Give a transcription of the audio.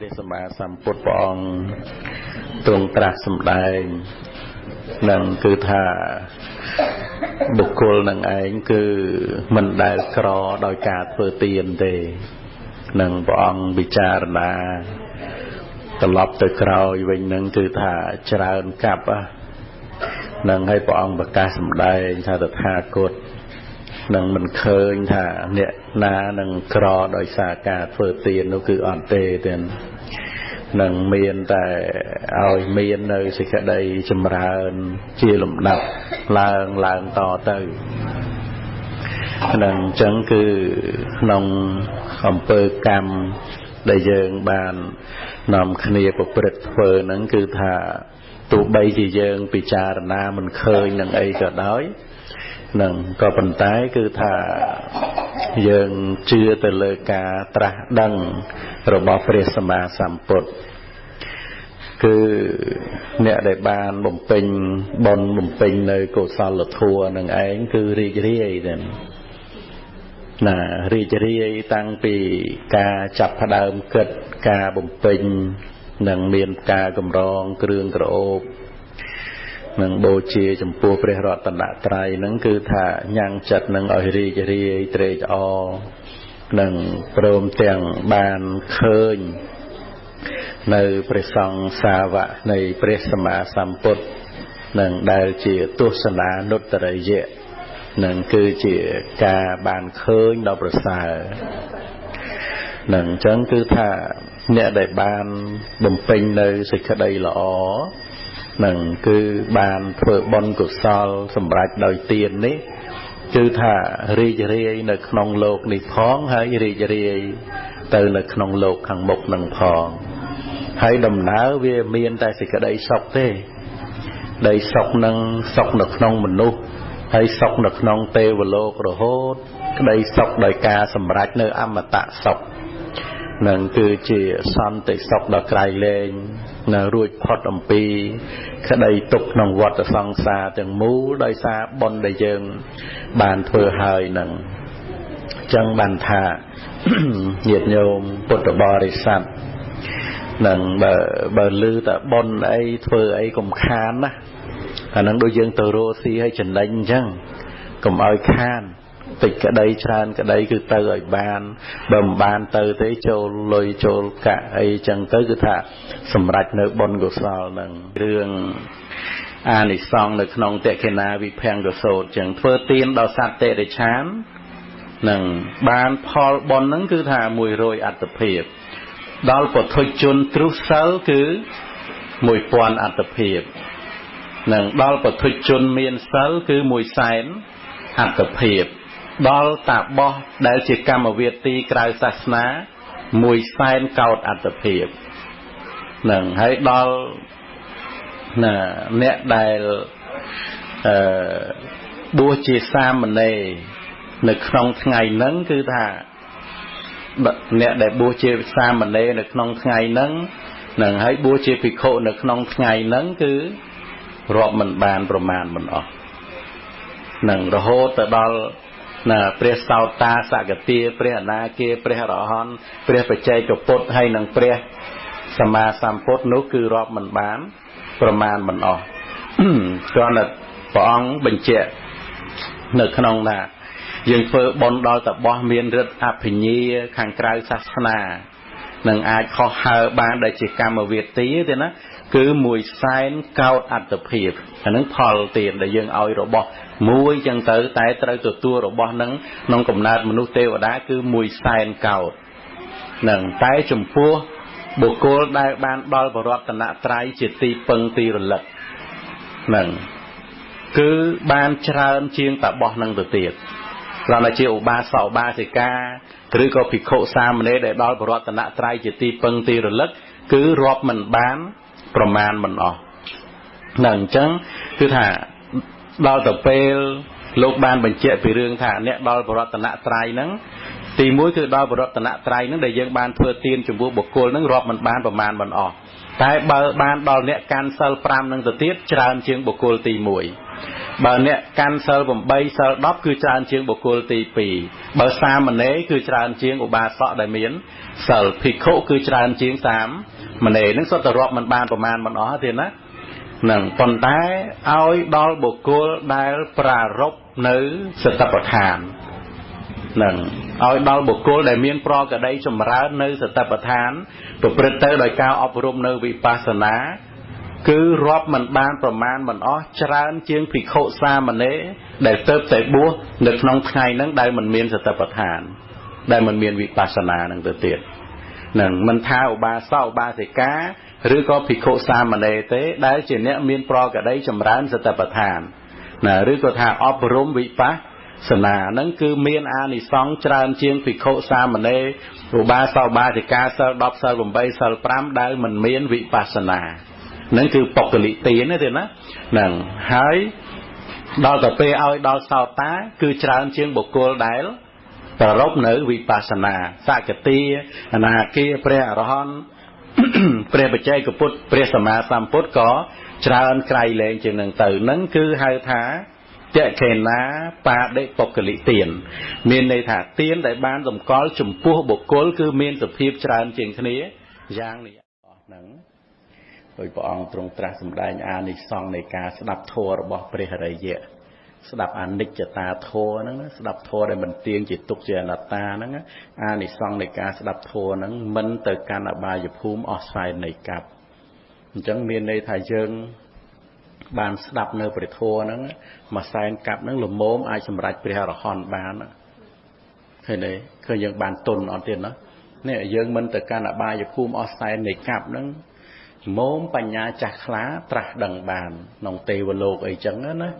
ព្រះសម្មាសម្ពុទ្ធព្រះអង្គទ្រង់ត្រាស់សម្ដែងនឹងគឺថាបុគ្គលនឹងឯងគឺមិនដែលក្រដោយការធ្វើទានទេនឹងព្រះអង្គពិចារណាត្រឡប់ទៅក្រោយវិញនឹងគឺថាច្រើនកាប់នឹងឲ្យព្រះអង្គប្រកាសសម្ដែងថាតថាគតនឹងមិនឃើញថាអ្នកណានឹងក្រដោយសារការធ្វើទាននោះគឺអត់ទេទាំងនឹងមានតែឲ្យមាននៅសេចក្តីចម្រើនជាលំដាប់ឡើងតទៅនឹងអញ្ចឹងគឺក្នុងអំពើកម្មដែលយើងបាននាំគ្នាប្រព្រឹត្តធ្វើហ្នឹងគឺថាទោះបីជាយើងពិចារណាមិនឃើញនឹងអីក៏ដោយនឹងក៏ប៉ុន្តែគឺថាយើងជឿទៅលើការត្រាស់ដឹងរបស់ព្រះសម្មាសម្ពុទ្ធគឺអ្នកដែលបានបំពេញបុណ្យបំពេញនៅកុសលធម៌នឹងឯងគឺរីករាយទេណារីករាយតាំងពីការចាប់ផ្ដើមគិតការបំពេញនឹងមានការកម្រងគ្រឿងក្រអូបនឹងបូជាចំពោះព្រះរតនត្រ័យហ្នឹងគឺថាញ៉ាំងចិត្តនឹងឲ្យរីករាយត្រេកអរនឹងព្រមទាំងបានឃើញនៅព្រះសង្ឃសាវកនៃព្រះសម្មាសម្ពុទ្ធនឹងដែលជាទស្សនានុត្តរិយៈនឹងគឺជាការបានឃើញដល់ប្រសើរនឹងអញ្ចឹងគឺថាអ្នកដែលបានបំពេញនៅសេចក្តីល្អនឹងគឺបានធ្វើបុណ្យកុសលសម្រាប់ដោយទាននេះគឺថារីករាយនៅក្នុងលោកនេះផងហើយរីករាយទៅនៅក្នុងលោកខាងមុខនឹងផងហើយដំណើរវាមានតែសេចក្តីសុខទេដីសុខនឹងសុខនៅក្នុងមនុស្សហើយសុខនៅក្នុងទេវលោករហូតក្តីសុខដោយការសម្រេចនៅអមតៈសុខនឹងគឺជាសន្តិសុខដ៏ក្រៃលែងនៅរួចផុតអំពីក្តីទុក្ខក្នុងវដ្តសង្សារទាំងមូលដោយសារបុណ្យដែលយើងបានធ្វើហើយនឹងចឹងបានថាញាតិញោមពុទ្ធបរិស័ទនឹងបើឮតែបុណ្យអីធ្វើអីកុំខានណាអានឹងដូចយើងទៅរកស៊ីឲ្យចំណេញអញ្ចឹងកុំឲ្យខានតិចក្តីច្រើនក្តីគឺទៅឲ្យបានបើមិនបានទៅទេចូលលុយចូលកាក់អីចឹងទៅគឺថាសម្រេចនៅបុណ្យកុសលនឹងរឿងអានិសង្សនៅក្នុងតេខេណាវិភង្គសោតចឹងធ្វើទានដល់សត្វតិរិឆាននឹងបានផលបុណ្យហ្នឹងគឺថា100អត្តភាពដល់ពុទ្ធជនទ្រុសិលគឺ1000អត្តភាពនឹងដល់ពុទ្ធជនមានសិលគឺ100,000អត្តភាពដល់តាបោះដែលជាកម្មវាទីក្រៅសាសនា100,000កោដអត្តភាពនឹងហើយដល់អ្នកដែលបួសជាសាមណេរនៅក្នុងថ្ងៃហ្នឹងគឺថាអ្នកដែលបួសជាសាមណេរនៅក្នុងថ្ងៃហ្នឹងនឹងហើយបួសជាភិក្ខុនៅក្នុងថ្ងៃហ្នឹងគឺរាប់មិនបានប្រមាណមិនអស់នឹងរហូតទៅដល់ព្រះសោតាសកទាព្រះអនាគាព្រះអរហន្តព្រះបច្ចេកពុទ្ធហើយនិងព្រះសម្មាសម្ពុទ្ធនោះគឺរាប់មិនបានប្រមាណមិនអស់គ្រាន់តែព្រះអង្គបញ្ជាក់នៅក្នុងថាយើងធ្វើបុណ្យដល់តបោះមានឫទ្ធិអភិញ្ញាខាងក្រៅសាសនានឹងអាចខុសហើបានដែលជាកម្មវាទីទេណាគឺ100,000កោដអត្តភាពអានឹងផលទានដែលយើងឲ្យរបស់មួយចឹងទៅតែត្រូវទទួលរបស់នឹងក្នុងកំណើតមនុស្សទេវតាគឺ100,000កោដនឹងតែចំពោះបុគ្គលដែលបានដល់បរតនត្រ័យជាទីពឹងទីរលឹកនឹងគឺបានច្រើនជាងតបោះនឹងទៅទៀតគ្រាន់តែជាឧបាសកឧបាសិកាឬក៏ភិក្ខុសាមណេរដែលដល់បរតនត្រ័យជាទីពឹងទីរលឹកគឺរាប់មិនបានប្រមាណមិនអស់នឹងអញ្ចឹងគឺថាដល់ទៅពេលលោកបានបញ្ជាក់ពីរឿងថាអ្នកដល់បរតនត្រ័យហ្នឹងទី1គឺដល់បរតនត្រ័យហ្នឹងដែលយើងបានធ្វើទានចំពោះបុគ្គលហ្នឹងរាប់មិនបានប្រមាណមិនអស់តែបើបានដល់អ្នកកាន់សិល5ហ្នឹងទៅទៀតច្រើនជាងបុគ្គលទី1 បើអ្នកកាន់សិល8សិល10គឺច្រើនជាងបុគ្គលទី2បើសាមណេរគឺច្រើនជាងឧបាសកដែលមានសិលភិក្ខុគឺច្រើនជាងសាមណេរនឹងសុទ្ធតែរាប់មិនបានប្រមាណមិនអស់ទេណានឹងប៉ុន្តែឲ្យដល់បុគ្គលដែលប្រារព្ធនៅសតិប្បដ្ឋាននឹងឲ្យដល់បុគ្គលដែលមានប្រកដីចម្រើននៅសតិប្បដ្ឋានប្រព្រឹត្តទៅដោយការអប់រំនៅវិបស្សនាគឺរាប់មិនបានប្រមាណមិនអស់ច្រើនជាងភិក្ខុសាមណេរដែលទៅតែបួសនៅក្នុងថ្ងៃហ្នឹងដែលមិនមានសតិប្បដ្ឋានដែលមិនមានវិបស្សនាហ្នឹងទៅទៀតនឹងមិនថាឧបាសកឧបាសិកាឬក៏ភិក្ខុសាមណេរទេដែលជាអ្នកមានប្រកដីចម្រើនសតិប្បដ្ឋានណាឬក៏ថាអប់រំវិបស្សនាហ្នឹងគឺមានអានិសង្សច្រើនជាងភិក្ខុសាមណេរឧបាសកឧបាសិកាសិល10សិល8សិល5ដែលមិនមានវិបស្សនានឹងគឺបុគ្គលិទានទេណាហ្នឹងហើយដល់ទៅពេលឲ្យដល់សោតាគឺច្រើនជាងបុគ្គលដែលប្ររពនៅវិបស្សនាសកតិអនាគាព្រះអរហន្តព្រះបច្ចេកពុទ្ធព្រះសម្មាសម្ពុទ្ធក៏ច្រើនក្រៃលែងជាងនឹងទៅនឹងគឺហៅថាតេខេណាបាដិបុគ្គលិទានមានន័យថាទានដែលបានសម្គាល់ចំពោះបុគ្គលគឺមានសភាពច្រើនជាងគ្នាយ៉ាងនេះអស់ហ្នឹងដោយព្រះអង្គទ្រង់ត្រាស់សម្ដែងអានិសង្សនៃការស្ដាប់ធម៌របស់ព្រះអរិយៈស្ដាប់អនិច្ចតាធម៌ហ្នឹងស្ដាប់ធម៌ដែលមិនទៀងជាទុក្ខជាអនត្តាហ្នឹងអានិសង្សនៃការស្ដាប់ធម៌ហ្នឹងមិនទៅកាន់អបាយភូមិអស់សែននៃកັບអញ្ចឹងមានន័យថាយើងបានស្ដាប់នៅព្រះធម៌ហ្នឹងមួយសែនកັບហ្នឹងល្មមអាចសម្រេចព្រះអរហន្តបានឃើញទេឃើញយើងបានទុនអត់ទៀតណានេះយើងមិនទៅកាន់អបាយភូមិអស់សែននៃកັບហ្នឹងមោមបញ្ញាចាស់ខ្លាត្រាស់ដឹងបានក្នុងទេវលោកអីចឹងណា